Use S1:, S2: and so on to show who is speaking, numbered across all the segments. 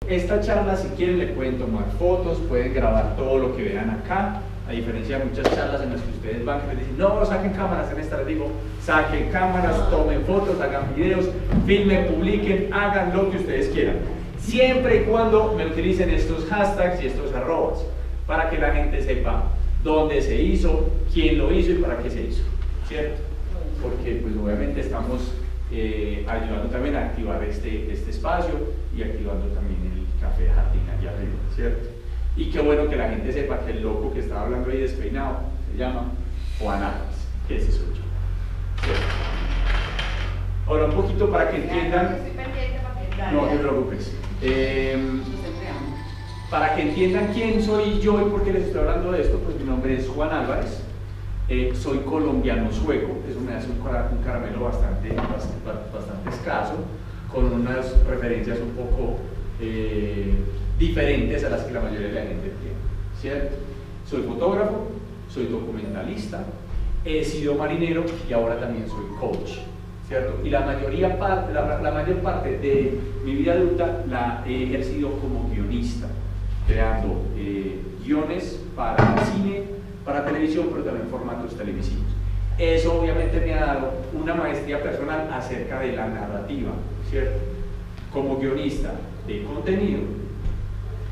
S1: Esta charla, si quieren, le pueden tomar fotos, pueden grabar todo lo que vean acá, a diferencia de muchas charlas en las que ustedes van que les dicen, no, saquen cámaras. En esta les digo, saquen cámaras, tomen fotos, hagan videos, filmen, publiquen, hagan lo que ustedes quieran. Siempre y cuando me utilicen estos hashtags y estos arrobas, para que la gente sepa dónde se hizo, quién lo hizo y para qué se hizo, ¿cierto? Porque pues obviamente estamos ayudando también a activar este espacio y activando también el café jardín allá arriba, ¿cierto? Y qué bueno que la gente sepa que el loco que estaba hablando ahí despeinado se llama Juan Álvarez, que ese soy yo, ¿cierto? Ahora un poquito para que entiendan, no te preocupes, para que entiendan quién soy yo y por qué les estoy hablando de esto, pues mi nombre es Juan Álvarez. Soy colombiano sueco, eso me hace un caramelo bastante escaso, con unas referencias un poco diferentes a las que la mayoría de la gente tiene, ¿cierto? Soy fotógrafo, soy documentalista, he sido marinero y ahora también soy coach, ¿cierto? Y la mayor parte de mi vida adulta la he ejercido como guionista, creando guiones para cine, para televisión, pero también formatos televisivos. Eso obviamente me ha dado una maestría personal acerca de la narrativa, ¿cierto? Como guionista de contenido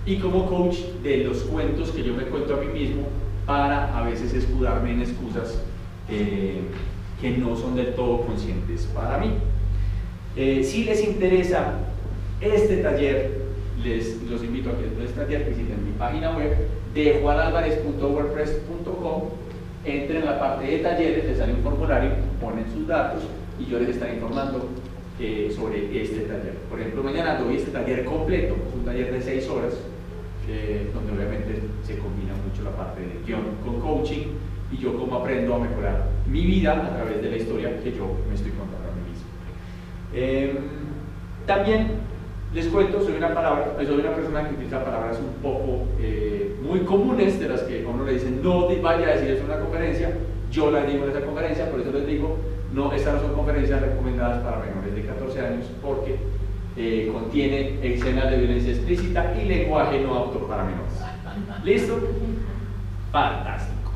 S1: y como coach de los cuentos que yo me cuento a mí mismo para a veces escudarme en excusas que no son del todo conscientes para mí. Si les interesa este taller, los invito a que después de este taller visiten mi página web de juanalvarez.wordpress.com, entren en la parte de talleres, les sale un formulario, ponen sus datos y yo les estaré informando sobre este taller. Por ejemplo, mañana doy este taller completo, es un taller de 6 horas, donde obviamente se combina mucho la parte de guión con coaching y yo cómo aprendo a mejorar mi vida a través de la historia que yo me estoy contando a mí mismo. También les cuento, soy una persona que utiliza palabras un poco muy comunes, de las que a uno le dicen no vaya a decir eso en una conferencia. Yo la digo en esa conferencia, por eso les digo, no, estas no son conferencias recomendadas para menores de 14 años porque contiene escenas de violencia explícita y lenguaje no apto para menores. ¿Listo? Fantástico.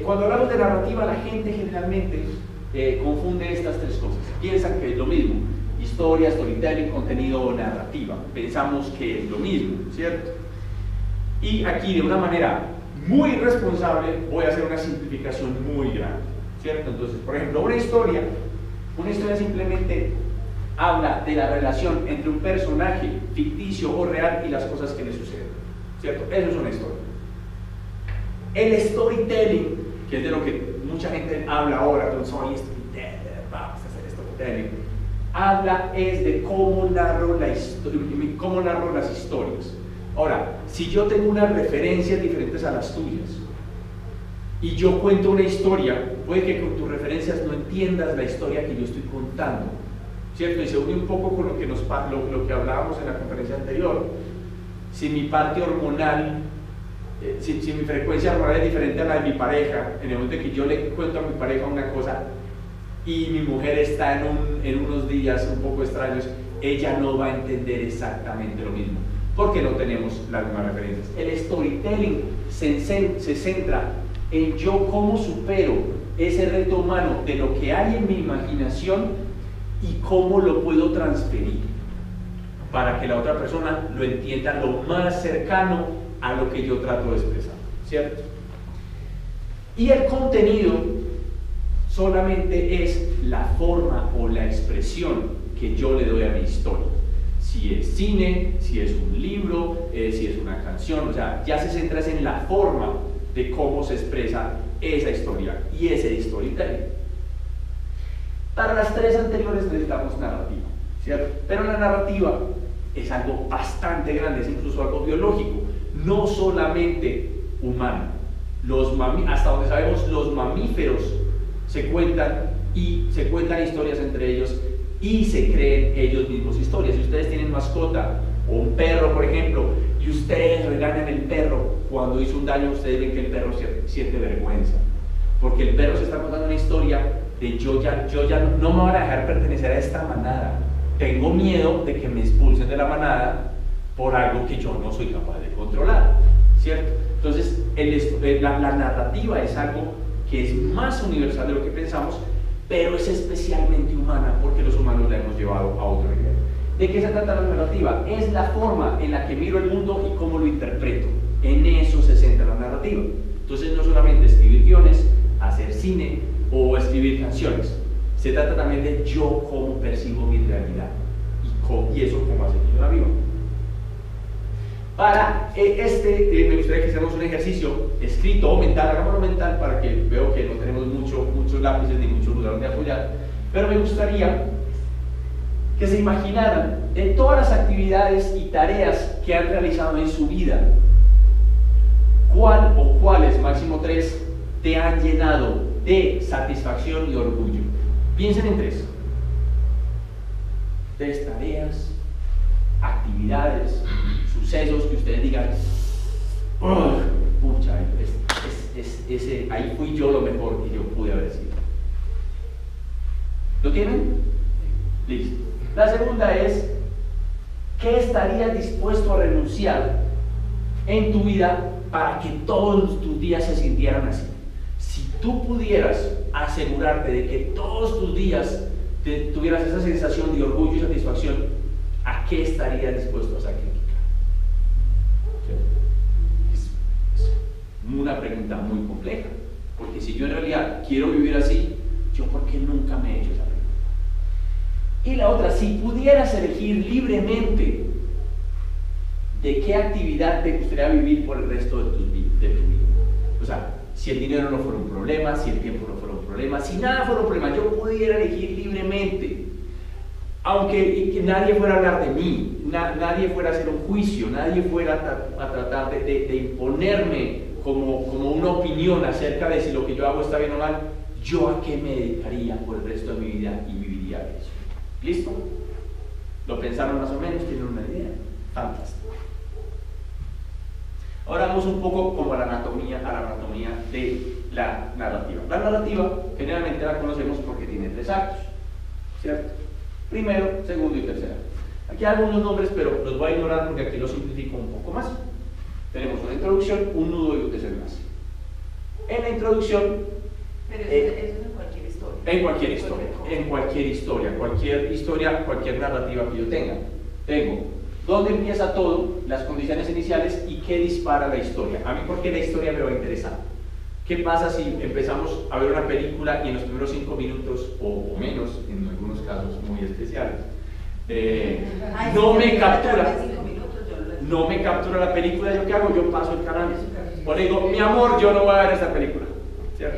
S1: Cuando hablamos de narrativa, la gente generalmente confunde estas tres cosas, piensan que es lo mismo. Historia, storytelling, contenido o narrativa. Pensamos que es lo mismo, ¿cierto? Y aquí de una manera muy responsable voy a hacer una simplificación muy grande, ¿cierto? Entonces, por ejemplo, una historia simplemente habla de la relación entre un personaje ficticio o real y las cosas que le suceden, ¿cierto? Eso es una historia. El storytelling, que es de lo que mucha gente habla ahora, entonces soy storyteller, vamos a hacer storytelling, habla es de cómo narro las historias. Ahora, si yo tengo unas referencias diferentes a las tuyas y yo cuento una historia, puede que con tus referencias no entiendas la historia que yo estoy contando, ¿cierto? Y se une un poco con lo que hablábamos en la conferencia anterior. Si mi parte hormonal, si mi frecuencia hormonal es diferente a la de mi pareja, en el momento en que yo le cuento a mi pareja una cosa y mi mujer está en unos días un poco extraños, ella no va a entender exactamente lo mismo, porque no tenemos las mismas referencias. El storytelling se centra en yo cómo supero ese reto humano de lo que hay en mi imaginación y cómo lo puedo transferir para que la otra persona lo entienda lo más cercano a lo que yo trato de expresar, ¿cierto? Y el contenido solamente es la forma o la expresión que yo le doy a mi historia. Si es cine, si es un libro, si es una canción, o sea, ya se centra en la forma de cómo se expresa esa historia y ese storytelling. Para las tres anteriores necesitamos narrativa, ¿cierto? Pero la narrativa es algo bastante grande, es incluso algo biológico, no solamente humano. Hasta donde sabemos, los mamíferos se cuentan historias entre ellos y se creen ellos mismos historias. Si ustedes tienen mascota o un perro, por ejemplo, y ustedes regañan al perro cuando hizo un daño, ustedes ven que el perro siente vergüenza, porque el perro se está contando una historia de yo ya no me voy a dejar pertenecer a esta manada, tengo miedo de que me expulsen de la manada por algo que yo no soy capaz de controlar, ¿cierto? Entonces, la narrativa es algo que es más universal de lo que pensamos, pero es especialmente humana porque los humanos la hemos llevado a otro nivel. ¿De qué se trata la narrativa? Es la forma en la que miro el mundo y cómo lo interpreto. En eso se centra la narrativa. Entonces, no solamente escribir guiones, hacer cine o escribir canciones. Se trata también de yo cómo percibo mi realidad y eso cómo hace que yo la viva. Para me gustaría que hiciéramos un ejercicio escrito o mental, hagámoslo mental para que veo que no tenemos muchos lápices ni mucho lugar donde apoyar, pero me gustaría que se imaginaran de todas las actividades y tareas que han realizado en su vida, cuál o cuáles, máximo 3, te han llenado de satisfacción y orgullo. Piensen en 3. 3 tareas, actividades, sucesos que ustedes digan, pucha, ahí fui yo lo mejor que yo pude haber sido. ¿Lo tienen? Listo. La segunda es, ¿qué estarías dispuesto a renunciar en tu vida para que todos tus días se sintieran así? Si tú pudieras asegurarte de que todos tus días tuvieras esa sensación de orgullo y satisfacción, ¿a qué estarías dispuesto a sacrificar? Es una pregunta muy compleja, porque si yo en realidad quiero vivir así, ¿yo por qué nunca me he hecho esa pregunta? Y la otra, si pudieras elegir libremente de qué actividad te gustaría vivir por el resto de tu vida, o sea, si el dinero no fuera un problema, si el tiempo no fuera un problema, si nada fuera un problema, yo pudiera elegir libremente, aunque nadie fuera a hablar de mí, nadie fuera a hacer un juicio, nadie fuera a tratar de imponerme como una opinión acerca de si lo que yo hago está bien o mal, ¿yo a qué me dedicaría por el resto de mi vida y viviría de eso? ¿Listo? ¿Lo pensaron más o menos? ¿Tienen una idea? Fantástico. Ahora vamos un poco como a la anatomía de la narrativa. La narrativa generalmente la conocemos porque tiene 3 actos, ¿cierto? Primero, segundo y tercero. Aquí hay algunos nombres, pero los voy a ignorar porque aquí los simplifico un poco más. Tenemos una introducción, un nudo y un desenlace. En la introducción...
S2: Pero eso es en cualquier historia.
S1: En cualquier historia, cualquier narrativa que yo tenga. Tengo dónde empieza todo, las condiciones iniciales y qué dispara la historia. A mí, ¿por qué la historia me va a interesar? ¿Qué pasa si empezamos a ver una película y en los primeros 5 minutos, o menos, en algunos casos muy especiales, no me captura la película? ¿Yo qué hago? Yo paso el canal. O le digo, mi amor, yo no voy a ver esta película. ¿Cierto?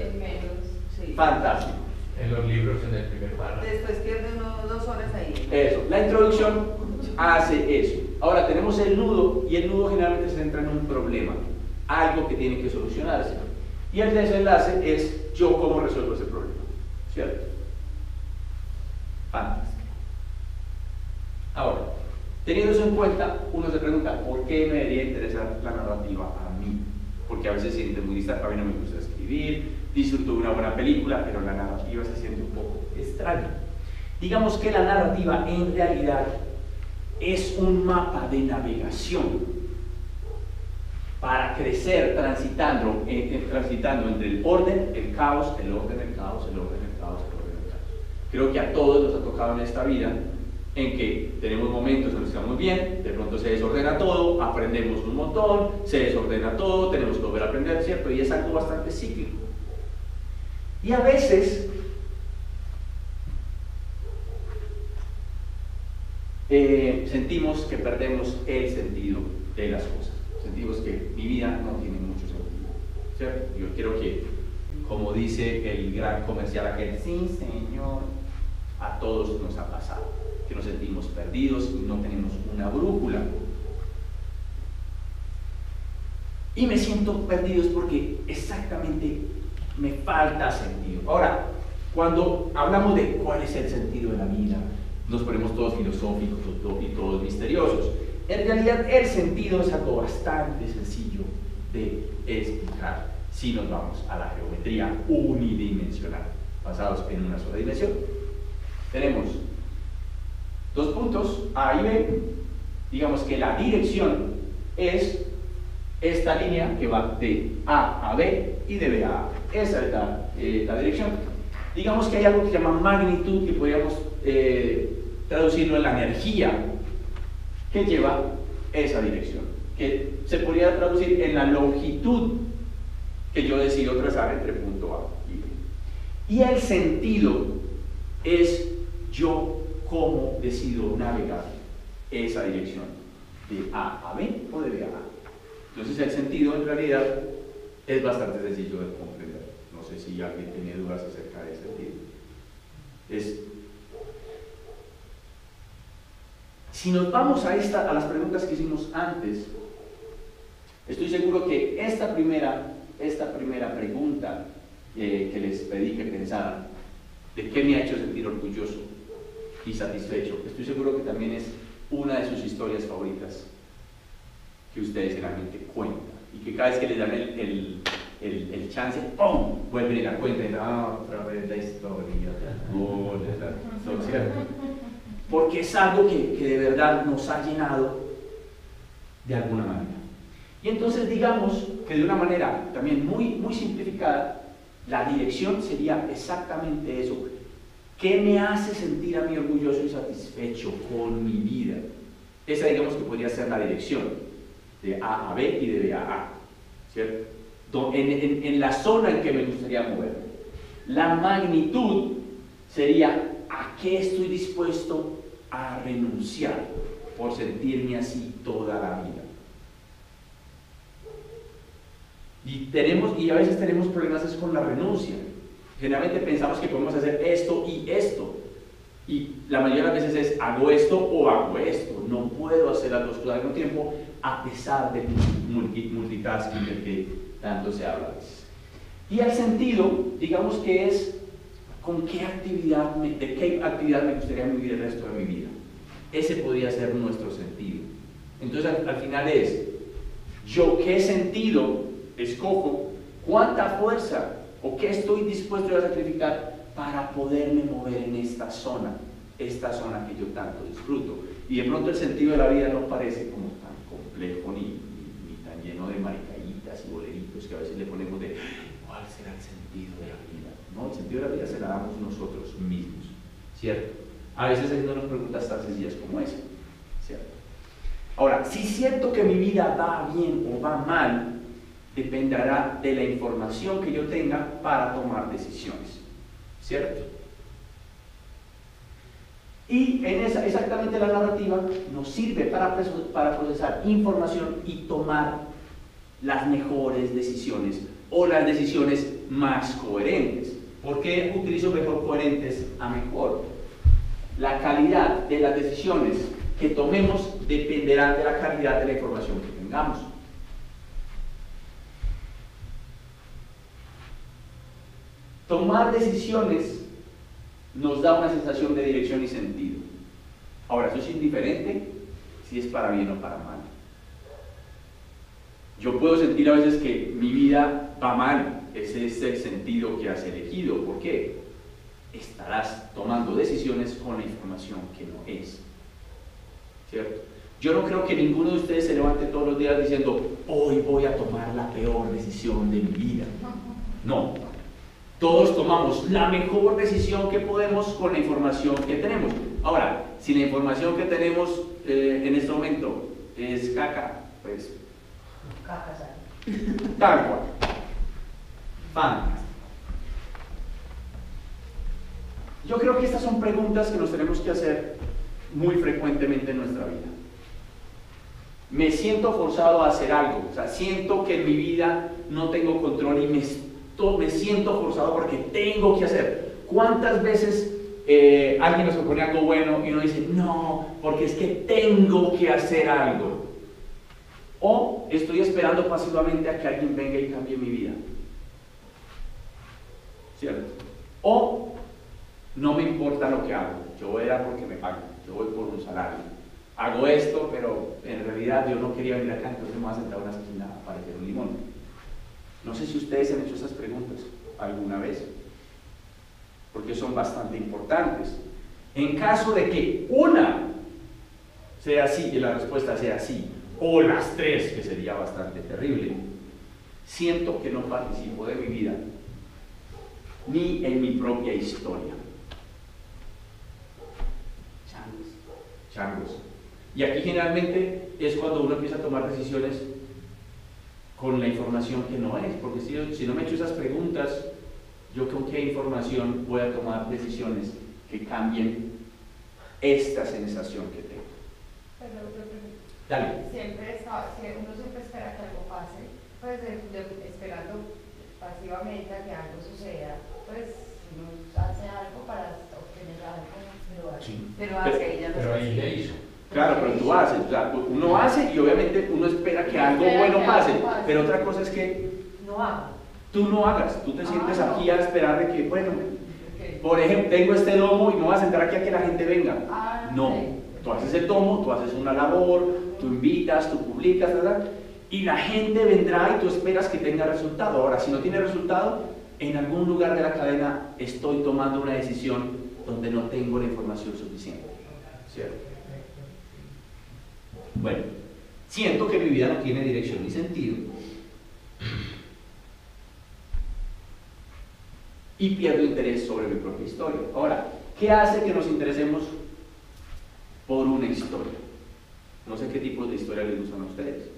S2: Sí.
S1: Fantástico.
S3: En los libros, en el primer párrafo.
S2: Después pierde 2 horas ahí.
S1: Eso, la introducción hace eso. Ahora tenemos el nudo, y el nudo generalmente se centra en un problema, algo que tiene que solucionarse. Y el desenlace es yo cómo resuelvo ese problema, ¿cierto? Fantástico. Ahora, teniendo eso en cuenta, uno se pregunta, ¿por qué me debería interesar la narrativa a mí? Porque a veces se siente muy distante, a mí no me gusta escribir, disfruto de una buena película, pero la narrativa se siente un poco extraña. Digamos que la narrativa en realidad es un mapa de navegación para crecer transitando entre el orden, el caos, el orden, el caos, el orden, el caos, el orden, el caos. Creo que a todos nos ha tocado en esta vida en que tenemos momentos en los que estamos bien, de pronto se desordena todo, aprendemos un montón, se desordena todo, tenemos que volver a aprender, ¿cierto? Y es algo bastante cíclico. Y a veces sentimos que perdemos el sentido de las cosas. Sentimos que mi vida no tiene mucho sentido, ¿cierto? Yo quiero que, como dice el gran comercial aquel, sí señor, a todos nos ha pasado, que nos sentimos perdidos y no tenemos una brújula. Y me siento perdido porque exactamente me falta sentido. Ahora, cuando hablamos de cuál es el sentido de la vida, nos ponemos todos filosóficos y todos misteriosos. En realidad, el sentido es algo bastante sencillo de explicar si nos vamos a la geometría unidimensional, basados en una sola dimensión. Tenemos 2 puntos, A y B, Digamos que la dirección es esta línea que va de A a B y de B a A. Esa es la dirección. Digamos que hay algo que se llama magnitud, que podríamos traducirlo en la energía que lleva esa dirección, que se podría traducir en la longitud que yo decido trazar entre punto A y B. Y el sentido es yo cómo decido navegar esa dirección, de A a B o de B a A. Entonces el sentido en realidad es bastante sencillo de comprender. No sé si alguien tiene dudas acerca del sentido. Si nos vamos a las preguntas que hicimos antes, estoy seguro que esta primera pregunta que les pedí que pensaran, de qué me ha hecho sentir orgulloso y satisfecho, estoy seguro que también es una de sus historias favoritas que ustedes generalmente cuentan, y que cada vez que les dan el chance, ¡pum!, vuelven y la cuentan, otra vez la historia, ¿cierto? Porque es algo que de verdad nos ha llenado de alguna manera. Y entonces digamos que de una manera también muy simplificada, la dirección sería exactamente eso. ¿Qué me hace sentir a mí orgulloso y satisfecho con mi vida? Esa digamos que podría ser la dirección, de A a B y de B a A, ¿cierto? En la zona en que me gustaría moverme. La magnitud sería a qué estoy dispuesto a renunciar por sentirme así toda la vida. Y a veces tenemos problemas con la renuncia. Generalmente pensamos que podemos hacer esto y esto. Y la mayoría de las veces es hago esto o hago esto. No puedo hacer las dos cosas al mismo tiempo, a pesar del multitasking del que tanto se habla. Y el sentido, digamos que es de qué actividad me gustaría vivir el resto de mi vida. Ese podría ser nuestro sentido. Entonces al final es, yo qué sentido escojo, cuánta fuerza o qué estoy dispuesto a sacrificar para poderme mover en esta zona que yo tanto disfruto. Y de pronto el sentido de la vida no parece como tan complejo ni tan lleno de maricaditas y boleritos que a veces le ponemos de ¿cuál será el sentido de la vida? No, el sentido de la vida se la damos nosotros mismos, ¿cierto? A veces haciéndonos preguntas tan sencillas como esa, ¿cierto? Ahora, si siento que mi vida va bien o va mal, dependerá de la información que yo tenga para tomar decisiones, ¿cierto? Y en exactamente la narrativa nos sirve para procesar información y tomar las mejores decisiones o las decisiones más coherentes. ¿Por qué utilizo mejor coherentes a mejor? La calidad de las decisiones que tomemos dependerá de la calidad de la información que tengamos. Tomar decisiones nos da una sensación de dirección y sentido. Ahora, eso es indiferente si es para bien o para mal. Yo puedo sentir a veces que mi vida va mal, ese es el sentido que has elegido. ¿Por qué? Estarás tomando decisiones con la información que no es, ¿cierto? Yo no creo que ninguno de ustedes se levante todos los días diciendo hoy voy a tomar la peor decisión de mi vida. No, todos tomamos la mejor decisión que podemos con la información que tenemos. Ahora, si la información que tenemos en este momento es caca, pues
S2: Caca sale.
S1: tal cual. Fantástico. Yo creo que estas son preguntas que nos tenemos que hacer muy frecuentemente en nuestra vida. Me siento forzado a hacer algo, o sea, siento que en mi vida no tengo control y me siento forzado porque tengo que hacer. ¿Cuántas veces alguien nos propone algo bueno y uno dice, no, porque es que tengo que hacer algo? O estoy esperando pasivamente a que alguien venga y cambie mi vida, ¿cierto? O no me importa lo que hago, yo voy a dar porque me pagan, yo voy por un salario. Hago esto, pero en realidad yo no quería venir acá, entonces me voy a sentar en una esquina a parecer un limón. No sé si ustedes han hecho esas preguntas alguna vez, porque son bastante importantes. En caso de que una sea sí, y la respuesta sea sí, o las tres, que sería bastante terrible, siento que no participo de mi vida, ni en mi propia historia. Changos. Y aquí generalmente es cuando uno empieza a tomar decisiones con la información que no es, porque si no me echo esas preguntas, yo con qué información voy a tomar decisiones que cambien esta sensación que tengo. Dale.
S2: Uno siempre espera que algo pase, pues esperando pasivamente a que algo suceda, pues uno hace algo para obtener algo, pero hace ella no.
S3: Pero ahí ya hizo.
S1: Claro, pero tú haces, o sea, uno hace y obviamente uno espera que algo bueno pase, pero otra cosa es que
S2: no haga.
S1: tú no hagas, tú te sientes
S2: no.
S1: aquí a esperar de que, bueno, por ejemplo, tengo este domo y me voy a sentar aquí a que la gente venga. No, tú haces el domo, tú haces una labor, tú invitas, tú publicas, ¿verdad? Y la gente vendrá y tú esperas que tenga resultado. Ahora, si no tiene resultado, en algún lugar de la cadena estoy tomando una decisión donde no tengo la información suficiente, ¿cierto? Bueno, siento que mi vida no tiene dirección ni sentido y pierdo interés sobre mi propia historia. Ahora, ¿qué hace que nos interesemos por una historia? No sé qué tipo de historia les gustan a ustedes.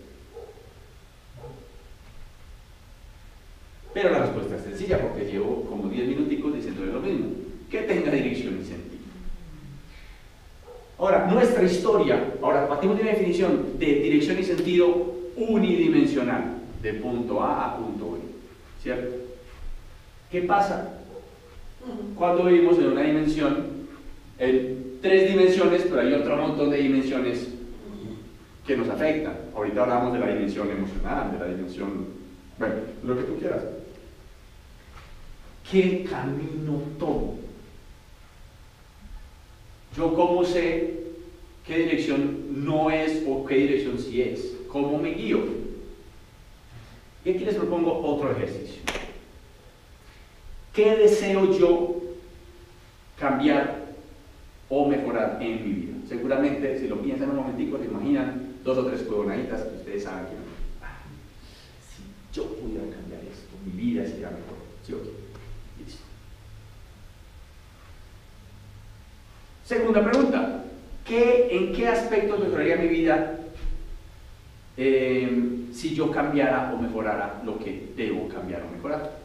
S1: Pero la respuesta es sencilla, porque llevo como 10 minuticos diciéndole lo mismo. Que tenga dirección y sentido. Ahora, nuestra historia, ahora partimos de una definición de dirección y sentido unidimensional, de punto A a punto B, ¿cierto? ¿Qué pasa cuando vivimos en una dimensión, en 3 dimensiones, pero hay otro montón de dimensiones que nos afectan? Ahorita hablamos de la dimensión emocional, de la dimensión, bueno, lo que tú quieras. ¿Qué camino tomo? ¿Yo cómo sé qué dirección no es o qué dirección sí es? ¿Cómo me guío? Y aquí les propongo otro ejercicio. ¿Qué deseo yo cambiar o mejorar en mi vida? Seguramente, si lo piensan un momentico, se imaginan 2 o 3 huevonaditas que ustedes saben que si yo pudiera cambiar esto, mi vida sería mejor. ¿Sí o qué? Listo. Segunda pregunta, ¿en qué aspectos mejoraría mi vida si yo cambiara o mejorara lo que debo cambiar o mejorar?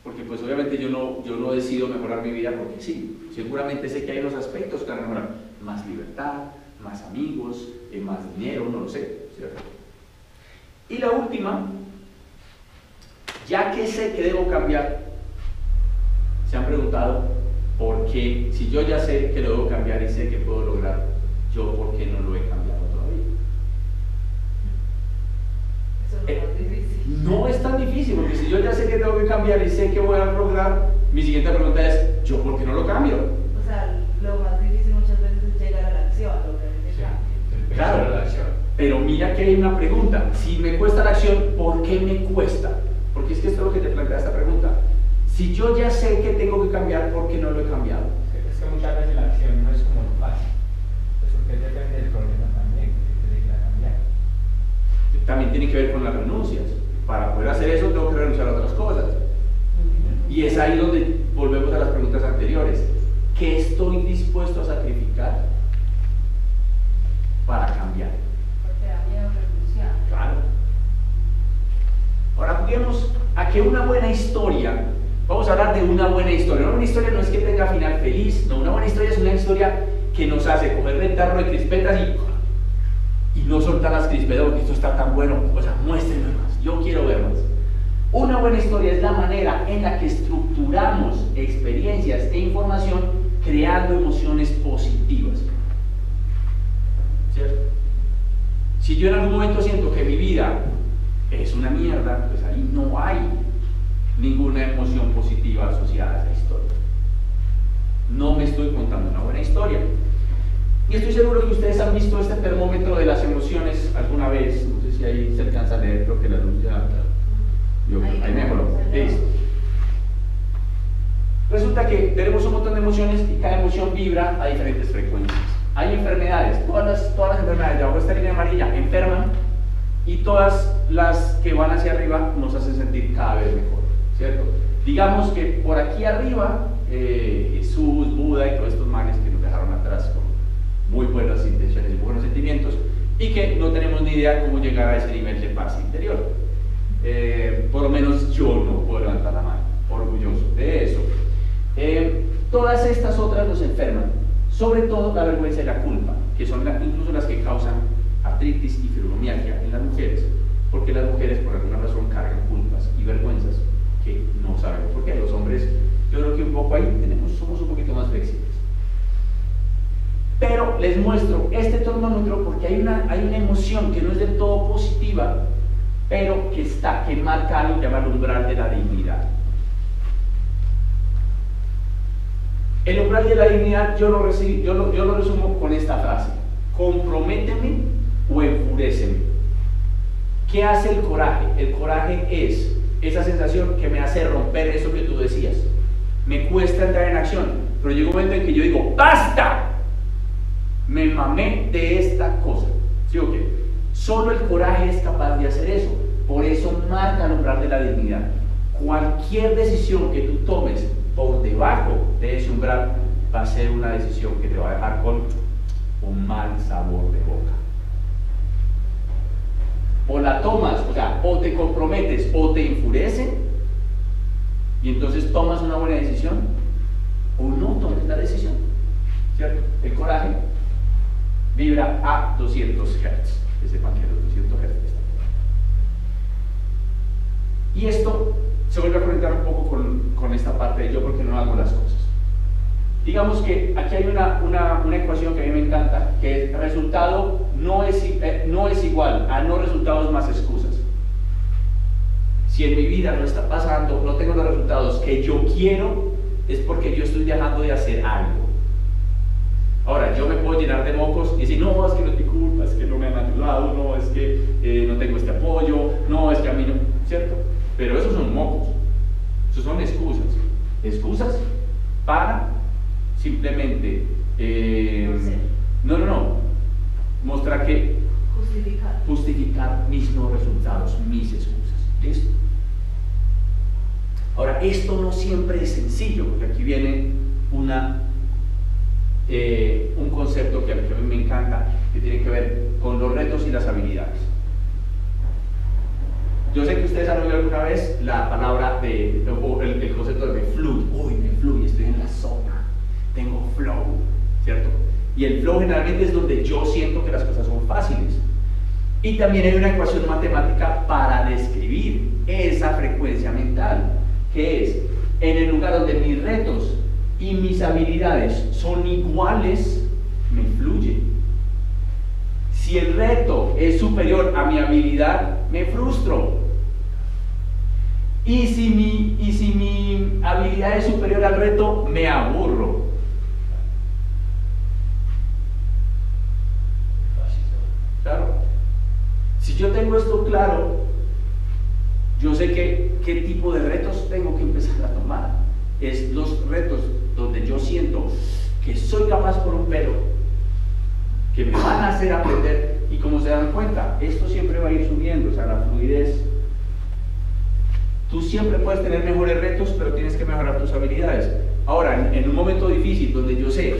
S1: Porque pues obviamente yo no decido mejorar mi vida porque sí, seguramente sé que hay unos aspectos que van a mejorar, más libertad, más amigos, más dinero, no lo sé, ¿cierto? Y la última, ya que sé que debo cambiar, se han preguntado por qué, si yo ya sé que lo debo cambiar y sé que puedo lograr, yo por qué no lo he cambiado todavía.
S2: Eso es lo más difícil.
S1: No es tan difícil, porque si yo ya sé que tengo que cambiar y sé que voy a lograr, mi siguiente pregunta es, ¿yo por qué no lo cambio?
S2: O sea, lo más difícil muchas veces es llegar a la acción, lograr ese cambio.
S1: Claro,
S3: la acción.
S1: Pero mira que hay una pregunta, si me cuesta la acción, ¿por qué me cuesta? Porque es que esto es lo que te plantea esta pregunta. Si yo ya sé que tengo que cambiar, ¿por qué no lo he cambiado?
S3: Es que muchas veces la acción no es como lo fácil. Pues porque depende del problema también, que se quiera cambiar.
S1: También tiene que ver con las renuncias. Para poder hacer eso tengo que renunciar a otras cosas. Y es ahí donde volvemos a las preguntas anteriores. ¿Qué estoy dispuesto a sacrificar para cambiar?
S2: Porque da miedo renunciar.
S1: Claro. Ahora juguemos a que una buena historia, vamos a hablar de una buena historia. Una buena historia no es que tenga final feliz, no, una buena historia es una historia que nos hace coger el tarro de crispetas y no soltar las crispetas porque esto está tan bueno, o sea, muéstrenme más, yo quiero ver más. Una buena historia es la manera en la que estructuramos experiencias e información creando emociones positivas. ¿Cierto? Si yo en algún momento siento que mi vida es una mierda, pues ahí no hay ninguna emoción positiva asociada a esa historia. No me estoy contando una buena historia. Y estoy seguro que ustedes han visto este termómetro de las emociones alguna vez. No sé si ahí se alcanza a leer, creo que la luz ya... ahí mejoró. Listo. Resulta que tenemos un montón de emociones y cada emoción vibra a diferentes frecuencias. Hay enfermedades, todas las enfermedades debajo de esta línea amarilla enferman, y todas las que van hacia arriba nos hacen sentir cada vez mejor, ¿cierto? Digamos que por aquí arriba, Jesús, Buda y todos estos manes que nos dejaron atrás con muy buenas intenciones y buenos sentimientos, y que no tenemos ni idea cómo llegar a ese nivel de paz interior. Por lo menos yo no puedo levantar la mano, orgulloso de eso. Todas estas otras nos enferman, sobre todo la vergüenza y la culpa, que son incluso las que causan artritis y fibromialgia en las mujeres, porque las mujeres por alguna razón cargan culpas y vergüenzas que no sabemos por qué. Los hombres, yo creo que un poco ahí somos un poquito más flexibles. Pero les muestro este termómetro porque hay una emoción que no es del todo positiva, pero que marca algo que llama el umbral de la dignidad. El umbral de la dignidad yo lo resumo con esta frase: comprométeme o enfuréceme. ¿Qué hace el coraje? El coraje es esa sensación que me hace romper eso que tú decías. Me cuesta entrar en acción, pero llega un momento en que yo digo, ¡basta! Me mamé de esta cosa. ¿Sí o qué? Solo el coraje es capaz de hacer eso. Por eso marca el umbral de la dignidad. Cualquier decisión que tú tomes por debajo de ese umbral va a ser una decisión que te va a dejar con un mal sabor de boca. O la tomas, o sea, o te comprometes o te enfurece, y entonces tomas una buena decisión, o no tomes la decisión, ¿cierto? El coraje vibra a 200 Hz, que sepan que los 200 Hz están. Y esto se vuelve a conectar un poco con esta parte de yo porque no hago las cosas. Digamos que aquí hay una ecuación que a mí me encanta, que el resultado no es igual a no resultados más excusas. Si en mi vida no está pasando, no tengo los resultados que yo quiero, es porque yo estoy dejando de hacer algo. Ahora, yo me puedo llenar de mocos y decir, no, es que no es mi culpa, es que no me han ayudado, no, es que no tengo este apoyo, no, es que a mí no, ¿cierto? Pero esos son mocos, esos son excusas. Excusas para simplemente mostrar que justificar mis no resultados, mis excusas. ¿Listo? Ahora, esto no siempre es sencillo, porque aquí viene un concepto que a mí me encanta, que tiene que ver con los retos y las habilidades. Yo sé que ustedes han oído alguna vez la palabra o el concepto de me fluye. Uy, me fluye, estoy en la zona, tengo flow, ¿cierto? Y el flow generalmente es donde yo siento que las cosas son fáciles. Y también hay una ecuación matemática para describir esa frecuencia mental, que es, en el lugar donde mis retos y mis habilidades son iguales, me fluye. Si el reto es superior a mi habilidad, me frustro. Y si mi habilidad es superior al reto, me aburro. Claro. Si yo tengo esto claro, yo sé qué tipo de retos tengo que empezar a tomar. Es los retos donde yo siento que soy capaz por un pelo, que me van a hacer aprender, y como se dan cuenta, esto siempre va a ir subiendo, o sea, la fluidez. Tú siempre puedes tener mejores retos, pero tienes que mejorar tus habilidades. Ahora, en un momento difícil donde yo sé,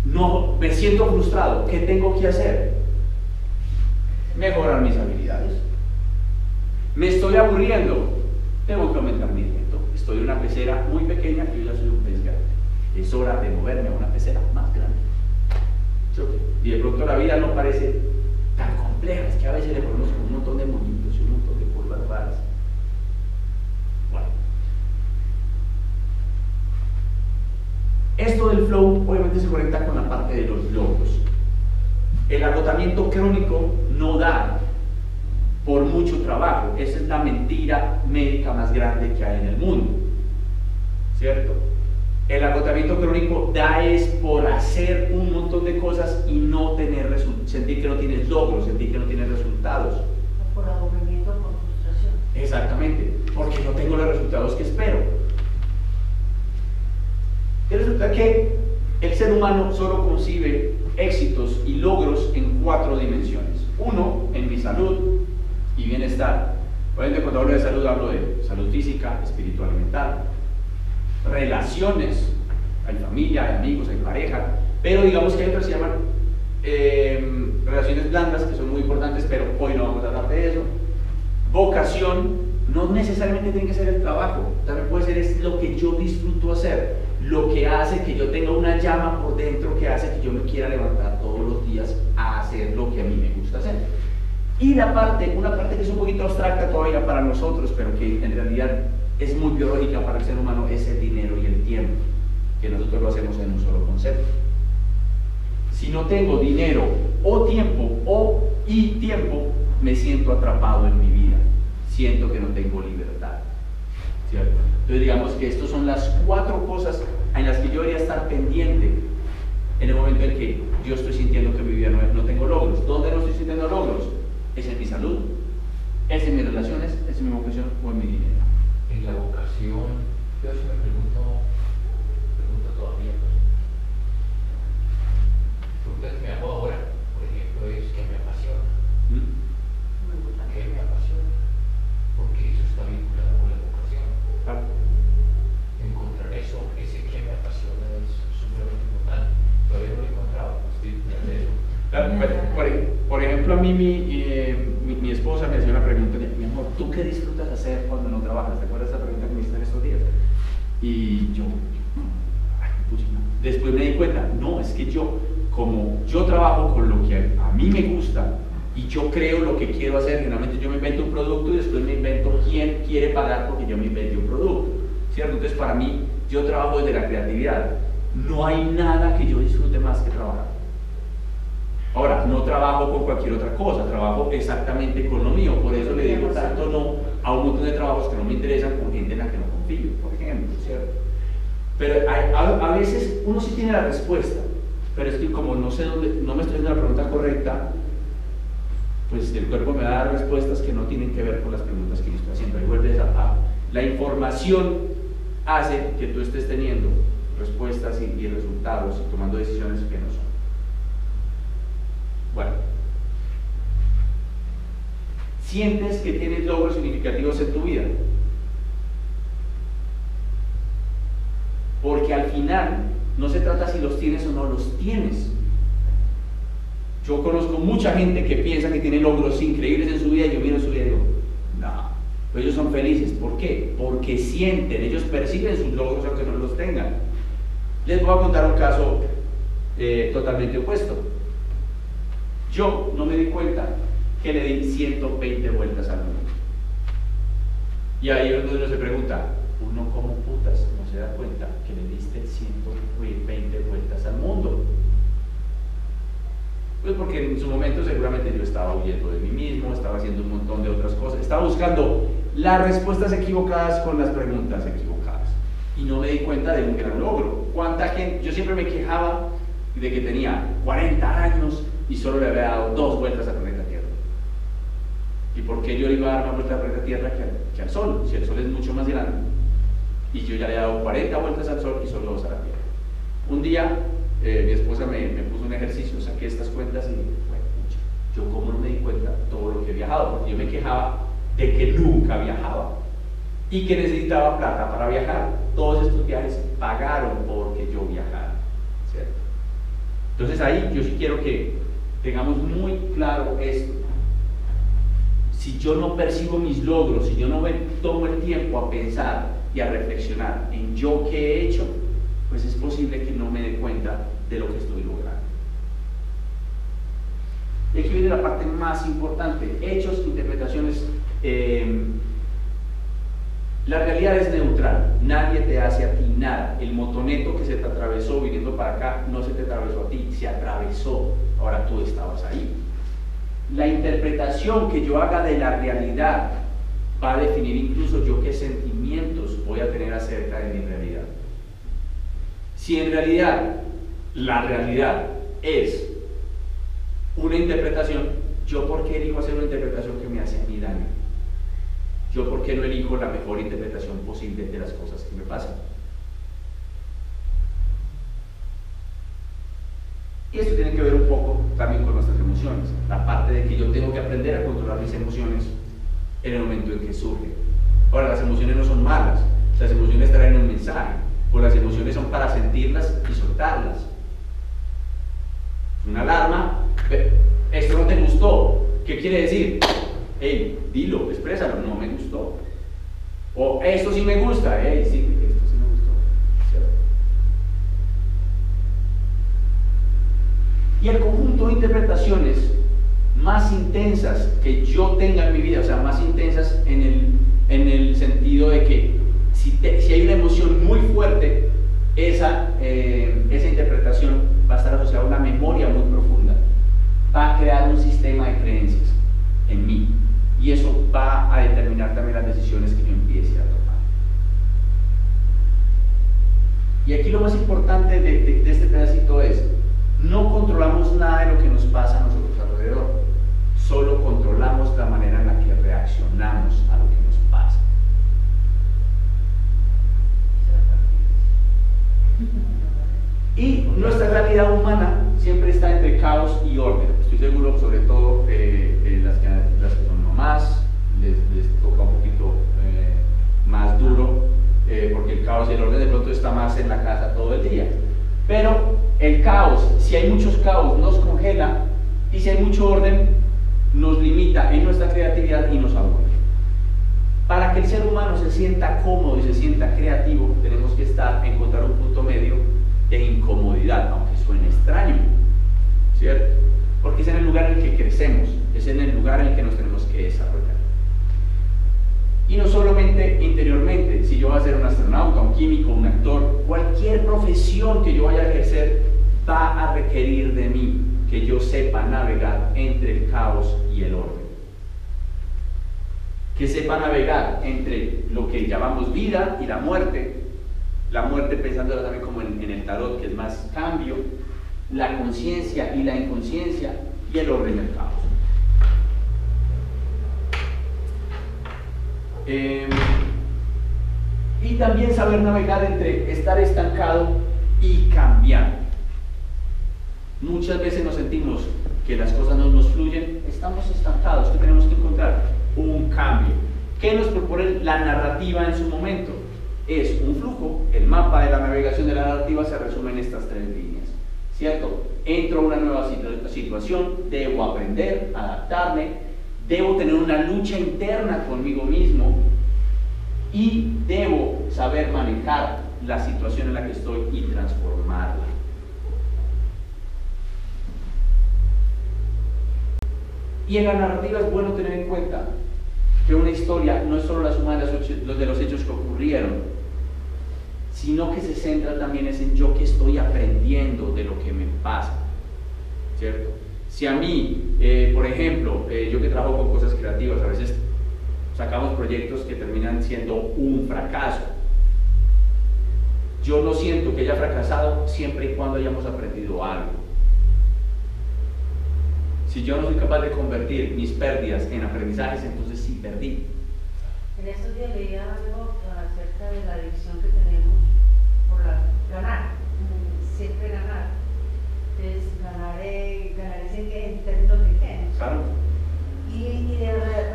S1: no, me siento frustrado, ¿qué tengo que hacer? Mejorar mis habilidades. Me estoy aburriendo, tengo que aumentar mi reto. Estoy en una pecera muy pequeña y yo ya soy un pez grande. Es hora de moverme a una pecera más grande. Y de pronto la vida no parece tan compleja, es que a veces le ponemos un montón de monitos y un montón de curvas raras. Bueno, esto del flow obviamente se conecta con la parte de los logros. El agotamiento crónico no da por mucho trabajo. Esa es la mentira médica más grande que hay en el mundo, ¿cierto? El agotamiento crónico da es por hacer un montón de cosas y no tener sentir que no tienes logros, sentir que no tienes resultados.
S2: O por aburrimiento, por frustración.
S1: Exactamente, porque no tengo los resultados que espero. Y resulta que el ser humano solo concibe éxitos y logros en 4 dimensiones. Uno, en mi salud y bienestar. Obviamente cuando hablo de salud salud física, espiritual y mental. Relaciones, hay familia, hay amigos, hay pareja, pero digamos que hay otras que se llaman relaciones blandas, que son muy importantes, pero hoy no vamos a hablar de eso. Vocación, no necesariamente tiene que ser el trabajo, también puede ser es lo que yo disfruto hacer, lo que hace que yo tenga una llama por dentro, que hace que yo me quiera levantar todos los días a hacer lo que a mí me gusta hacer. Y una parte que es un poquito abstracta todavía para nosotros, pero que en realidad es muy biológica para el ser humano, es el dinero y el tiempo, que nosotros lo hacemos en un solo concepto. Si no tengo dinero o tiempo me siento atrapado en mi vida, siento que no tengo libertad, ¿cierto? Entonces digamos que estas son las 4 cosas en las que yo debería estar pendiente en el momento en que yo estoy sintiendo que en mi vida no tengo logros. ¿Dónde no estoy sintiendo logros? ¿Es en mi salud? ¿Es en mis relaciones? ¿Es en mi vocación o en mi dinero?
S4: En la vocación, yo eso me pregunto todavía, pregunta que me hago ahora, por ejemplo, es ¿qué me apasiona? ¿Qué me apasiona? Porque eso está vinculado con la vocación.
S1: Claro.
S4: Encontrar eso, ese que me apasiona es sumamente importante. Todavía no lo he encontrado, estoy de eso.
S1: Por ejemplo, a mí mi esposa me hacía una pregunta, mi amor, ¿tú qué disfrutas hacer cuando no trabajas? ¿Te acuerdas de esa pregunta que me hiciste en estos días? Y yo, después me di cuenta, no, es que como yo trabajo con lo que a mí me gusta y yo creo lo que quiero hacer, generalmente yo me invento un producto y después me invento quién quiere pagar porque yo me inventé un producto, ¿cierto? Entonces para mí, yo trabajo desde la creatividad, no hay nada que yo disfrute más que trabajar. Ahora, no trabajo con cualquier otra cosa, trabajo exactamente con lo mío, por eso le digo tanto no a un montón de trabajos que no me interesan con gente en la que no confío, por ejemplo, ¿cierto? Pero a veces uno sí tiene la respuesta, pero es que como no sé dónde, no me estoy haciendo la pregunta correcta, pues el cuerpo me da respuestas que no tienen que ver con las preguntas que yo estoy haciendo. Ahí vuelves la información hace que tú estés teniendo respuestas y resultados y tomando decisiones que no son. Bueno, ¿sientes que tienes logros significativos en tu vida? Porque al final no se trata si los tienes o no los tienes. Yo conozco mucha gente que piensa que tiene logros increíbles en su vida y yo miro su vida y digo, no, pero ellos son felices. ¿Por qué? Porque sienten, ellos perciben sus logros aunque no los tengan. Les voy a contar un caso totalmente opuesto. Yo no me di cuenta que le di 120 vueltas al mundo. Y ahí es donde uno se pregunta, uno como putas no se da cuenta que le diste 120 vueltas al mundo. Pues porque en su momento seguramente yo estaba huyendo de mí mismo, estaba haciendo un montón de otras cosas, estaba buscando las respuestas equivocadas con las preguntas equivocadas. Y no me di cuenta de un gran logro. ¿Cuánta gente? Yo siempre me quejaba de que tenía 40 años y solo le había dado 2 vueltas al planeta Tierra. ¿Y por qué yo le iba a dar más vueltas al planeta Tierra que al Sol? Si el Sol es mucho más grande. Y yo ya le he dado 40 vueltas al Sol y solo 2 a la Tierra. Un día mi esposa me puso un ejercicio, saqué estas cuentas y dije, bueno, yo como no me di cuenta todo lo que he viajado, porque yo me quejaba de que nunca viajaba y que necesitaba plata para viajar. Todos estos viajes pagaron porque yo viajara, ¿cierto? Entonces ahí yo sí quiero que tengamos muy claro esto. Si yo no percibo mis logros, si yo no me tomo el tiempo a pensar y a reflexionar en yo qué he hecho, pues es posible que no me dé cuenta de lo que estoy logrando. Y aquí viene la parte más importante, hechos, interpretaciones. La realidad es neutral, nadie te hace a ti nada. El motoneto que se te atravesó viniendo para acá no se te atravesó a ti, se atravesó, ahora tú estabas ahí. La interpretación que yo haga de la realidad va a definir incluso yo qué sentimientos voy a tener acerca de mi realidad. Si en realidad la realidad es una interpretación, ¿yo por qué elijo hacer una interpretación que me hace a mí daño? ¿Yo por qué no elijo la mejor interpretación posible de las cosas que me pasan? Y esto tiene que ver un poco también con nuestras emociones, la parte de que yo tengo que aprender a controlar mis emociones en el momento en que surgen. Ahora, las emociones no son malas, las emociones traen un mensaje, o las emociones son para sentirlas y soltarlas. Una alarma, esto no te gustó, ¿qué quiere decir? Hey, dilo, exprésalo, no me gustó. O esto sí me gusta, hey, sí, esto sí me gustó. ¿Cierto? Y el conjunto de interpretaciones más intensas que yo tenga en mi vida, o sea, más intensas en el sentido de que si hay una emoción muy fuerte, esa interpretación va a estar asociada a una memoria muy profunda, va a crear un sistema de creencias en mí, y eso va a determinar también las decisiones que yo empiece a tomar. Y aquí lo más importante de este pedacito es: no controlamos nada de lo que nos pasa a nosotros alrededor, solo controlamos la manera en la que reaccionamos a lo que nos pasa. Y nuestra realidad humana siempre está entre caos y orden. Estoy seguro, sobre todo las que son mamás, les toca un poquito más duro, porque el caos y el orden de pronto está más en la casa todo el día. Pero el caos, si hay muchos caos, nos congela, y si hay mucho orden, nos limita en nuestra creatividad y nos aburre. Para que el ser humano se sienta cómodo y se sienta creativo, tenemos que encontrar un punto medio de incomodidad, aunque suene extraño, ¿cierto? Porque es en el lugar en el que crecemos, es en el lugar en el que nos tenemos que desarrollar. Y no solamente interiormente, si yo voy a ser un astronauta, un químico, un actor, cualquier profesión que yo vaya a ejercer va a requerir de mí que yo sepa navegar entre el caos y el orden. Que sepa navegar entre lo que llamamos vida y la muerte pensándola también como en el tarot, que es más cambio, la conciencia y la inconsciencia, y el orden del caos. Y también saber navegar entre estar estancado y cambiar. Muchas veces nos sentimos que las cosas no nos fluyen, estamos estancados, que tenemos que encontrar un cambio. ¿Qué nos propone la narrativa en su momento? Es un flujo. El mapa de la navegación de la narrativa se resume en estas 3 líneas, ¿cierto? Entro a una nueva situación, debo aprender, adaptarme, debo tener una lucha interna conmigo mismo y debo saber manejar la situación en la que estoy y transformarla. Y en la narrativa es bueno tener en cuenta que una historia no es solo la suma de los hechos que ocurrieron, sino que se centra también en yo que estoy aprendiendo de lo que me pasa, ¿cierto? Si a mí, por ejemplo, yo que trabajo con cosas creativas, a veces sacamos proyectos que terminan siendo un fracaso. Yo no siento que haya fracasado siempre y cuando hayamos aprendido algo. Si yo no soy capaz de convertir mis pérdidas en aprendizajes, entonces sí perdí.
S2: En estos días leía algo acerca de la adicción que tenemos por ganar, siempre ganar. Entonces, ganar es en términos de qué.
S1: Claro.
S2: Y de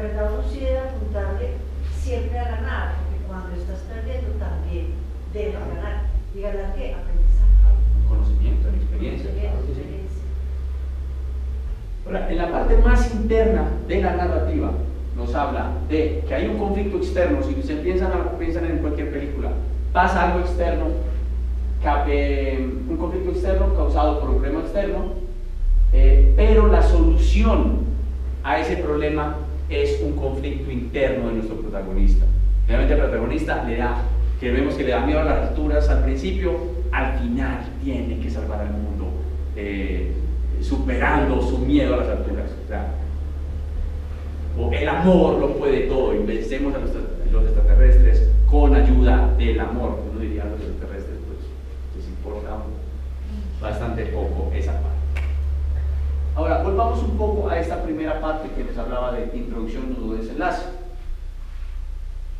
S2: verdad uno sí debe apuntarle siempre a ganar, porque cuando estás perdiendo también debes ganar. ¿Y ganar qué? Aprendizaje.
S1: Conocimiento, experiencia. Ahora, en la parte más interna de la narrativa nos habla de que hay un conflicto externo. Si ustedes piensan en cualquier película, pasa algo externo, un conflicto externo causado por un problema externo, pero la solución a ese problema es un conflicto interno de nuestro protagonista. Realmente el protagonista que vemos que le da miedo a las alturas al principio, al final tiene que salvar al mundo, superando su miedo a las alturas. O el amor lo puede todo, y vencemos a los extraterrestres con ayuda del amor. Uno diría a los extraterrestres, pues les importa bastante poco esa parte. Ahora, volvamos un poco a esta primera parte que les hablaba de introducción, nudo, desenlace,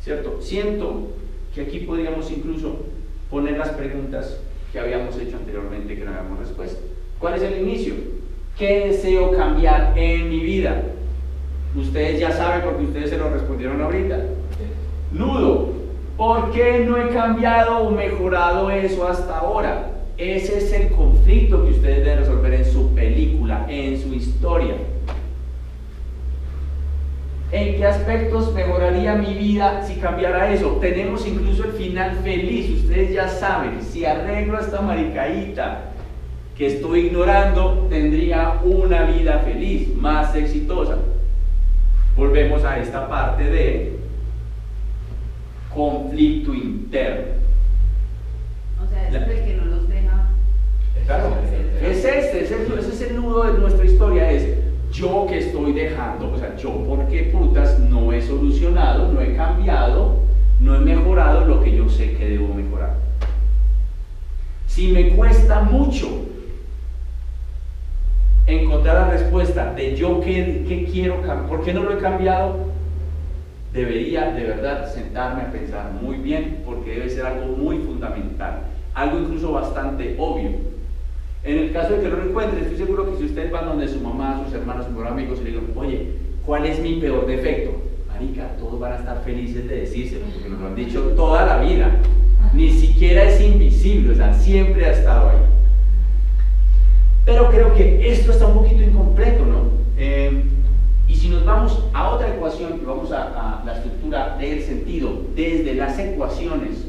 S1: ¿cierto? Siento que aquí podríamos incluso poner las preguntas que habíamos hecho anteriormente que no habíamos respuesta. ¿Cuál es el inicio? ¿Qué deseo cambiar en mi vida? Ustedes ya saben porque ustedes se lo respondieron ahorita. Nudo. ¿Por qué no he cambiado o mejorado eso hasta ahora? Ese es el conflicto que ustedes deben resolver en su película, en su historia. ¿En qué aspectos mejoraría mi vida si cambiara eso? Tenemos incluso el final feliz. Ustedes ya saben, si arreglo a esta maricaíta que estoy ignorando, tendría una vida feliz, más exitosa. Volvemos a esta parte de conflicto interno.
S2: O sea, es el que no los deja.
S1: Claro, ese es el nudo de nuestra historia, es yo que estoy dejando, o sea, yo porque putas no he solucionado, no he cambiado, no he mejorado lo que yo sé que debo mejorar. Si me cuesta mucho encontrar la respuesta de yo qué quiero cambiar, ¿por qué no lo he cambiado? Debería de verdad sentarme a pensar muy bien, porque debe ser algo muy fundamental, algo incluso bastante obvio. En el caso de que no lo encuentren, estoy seguro que si ustedes van donde su mamá, sus hermanos, sus mejores amigos y le digan, oye, ¿cuál es mi peor defecto? Marica, todos van a estar felices de decírselo, porque nos lo han dicho toda la vida. Ni siquiera es invisible, o sea, siempre ha estado ahí. Pero creo que esto está un poquito incompleto, ¿no? Y si nos vamos a otra ecuación, y vamos a la estructura del sentido desde las ecuaciones,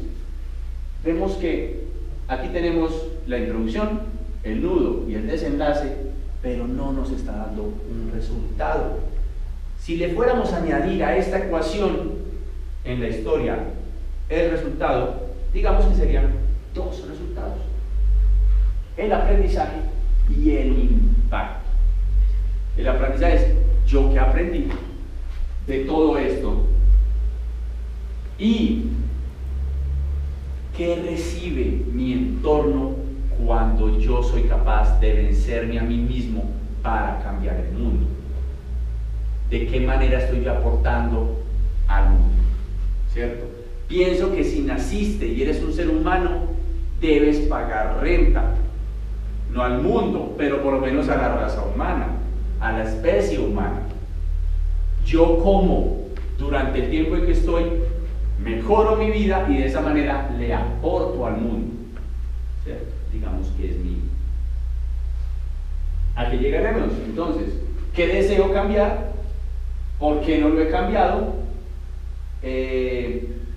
S1: vemos que aquí tenemos la introducción, el nudo y el desenlace, pero no nos está dando un resultado. Si le fuéramos a añadir a esta ecuación en la historia el resultado, digamos que serían dos resultados: el aprendizaje y el impacto. El aprendizaje es yo que aprendí de todo esto y qué recibe mi entorno cuando yo soy capaz de vencerme a mí mismo para cambiar el mundo. ¿De qué manera estoy yo aportando al mundo? ¿Cierto? Pienso que si naciste y eres un ser humano, debes pagar renta, no al mundo, pero por lo menos a la raza humana, a la especie humana. Yo como durante el tiempo en que estoy, mejoro mi vida y de esa manera le aporto al mundo. ¿Cierto? Digamos que es mi. ¿A qué llegaremos? Entonces, ¿qué deseo cambiar? ¿Por qué no lo he cambiado?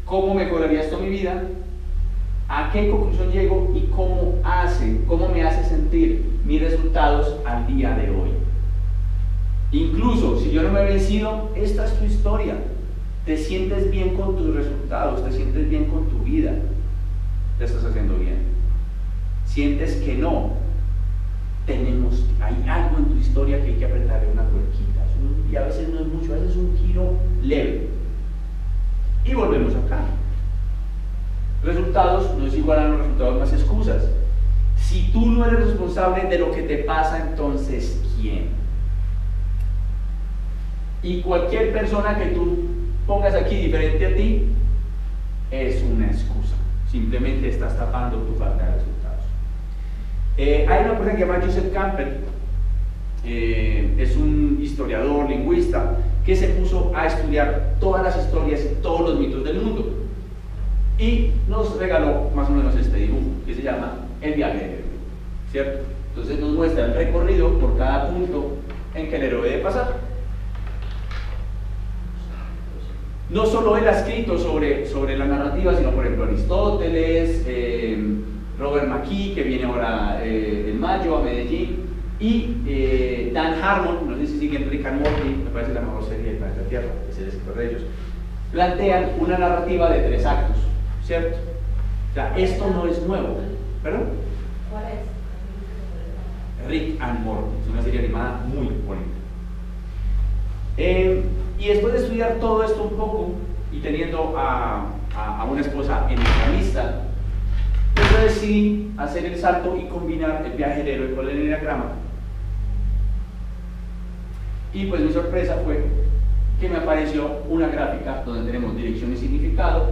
S1: ¿Cómo mejoraría esto mi vida? ¿A qué conclusión llego? ¿Y cómo me hace sentir mis resultados al día de hoy? Incluso si yo no me he vencido, esta es tu historia. Te sientes bien con tus resultados, te sientes bien con tu vida, te estás haciendo bien. Sientes que no, hay algo en tu historia que hay que apretarle una tuerquita, y a veces no es mucho, a veces es un giro leve. Y volvemos acá. Resultados no es igual a los resultados más excusas. Si tú no eres responsable de lo que te pasa, entonces ¿quién? Y cualquier persona que tú pongas aquí diferente a ti es una excusa. Simplemente estás tapando tu falta de resultados. Hay una persona que se llama Joseph Campbell, es un historiador, lingüista, que se puso a estudiar todas las historias y todos los mitos del mundo y nos regaló más o menos este dibujo que se llama El viaje del héroe, ¿cierto? Entonces nos muestra el recorrido por cada punto en que el héroe debe pasar. No solo él ha escrito sobre la narrativa, sino por ejemplo Aristóteles, Robert McKee, que viene ahora en mayo a Medellín, y Dan Harmon, no sé si siguen Rick and Morty, me parece la mejor serie del planeta Tierra, es el escritor de ellos, plantean una narrativa de 3 actos, ¿cierto? O sea, esto no es nuevo. ¿Perdón?
S2: ¿Cuál es?
S1: Rick and Morty, es una serie animada muy bonita. Y después de estudiar todo esto un poco y teniendo a una esposa enneagrista, yo decidí hacer el salto y combinar el viaje del héroe con el enneagrama. Y pues mi sorpresa fue que me apareció una gráfica donde tenemos dirección y significado,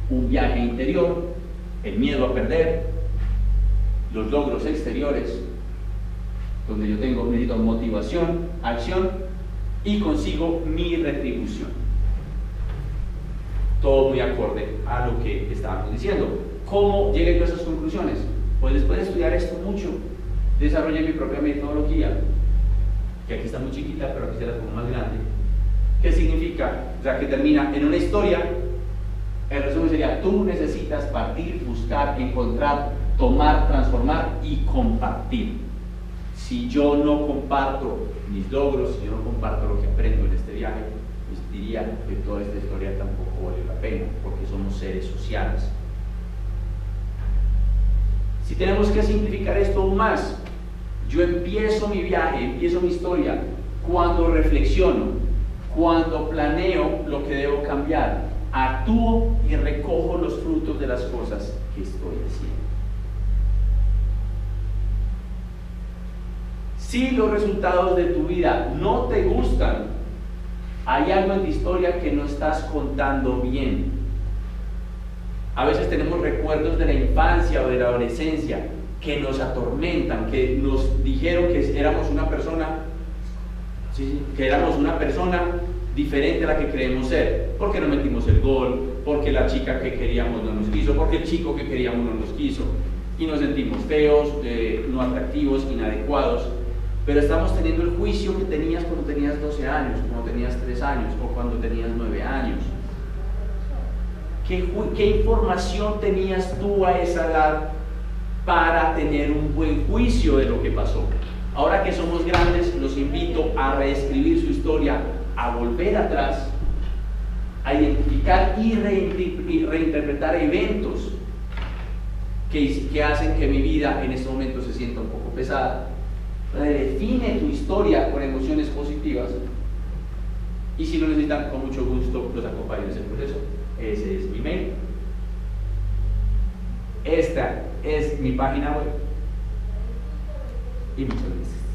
S1: un viaje interior, el miedo a perder, los logros exteriores donde yo necesito motivación, acción y consigo mi retribución. Todo muy acorde a lo que estábamos diciendo. ¿Cómo llegué yo a esas conclusiones? Pues después de estudiar esto mucho, desarrollé mi propia metodología, que aquí está muy chiquita, pero aquí se la pongo más grande. ¿Qué significa? O sea, que termina en una historia. El resumen sería: tú necesitas partir, buscar, encontrar, tomar, transformar y compartir. Si yo no comparto mis logros, si yo no comparto lo que aprendo en este viaje, pues diría que toda esta historia tampoco vale la pena, porque somos seres sociales. Si tenemos que simplificar esto aún más, yo empiezo mi viaje, empiezo mi historia cuando reflexiono, cuando planeo lo que debo cambiar, actúo y recojo los frutos de las cosas que estoy haciendo. Si los resultados de tu vida no te gustan, hay algo en tu historia que no estás contando bien. A veces tenemos recuerdos de la infancia o de la adolescencia que nos atormentan, que nos dijeron que éramos una persona, diferente a la que creemos ser, porque no metimos el gol, porque la chica que queríamos no nos quiso, porque el chico que queríamos no nos quiso, y nos sentimos feos, no atractivos, inadecuados. Pero estamos teniendo el juicio que tenías cuando tenías 12 años, cuando tenías 3 años o cuando tenías 9 años. ¿Qué información tenías tú a esa edad para tener un buen juicio de lo que pasó? Ahora que somos grandes, los invito a reescribir su historia, a volver atrás, a identificar y reinterpretar eventos que hacen que mi vida en este momento se sienta un poco pesada. Redefine tu historia con emociones positivas, y si lo necesitan, con mucho gusto los acompaño en ese proceso. Ese es mi mail, esta es mi página web, y muchas gracias.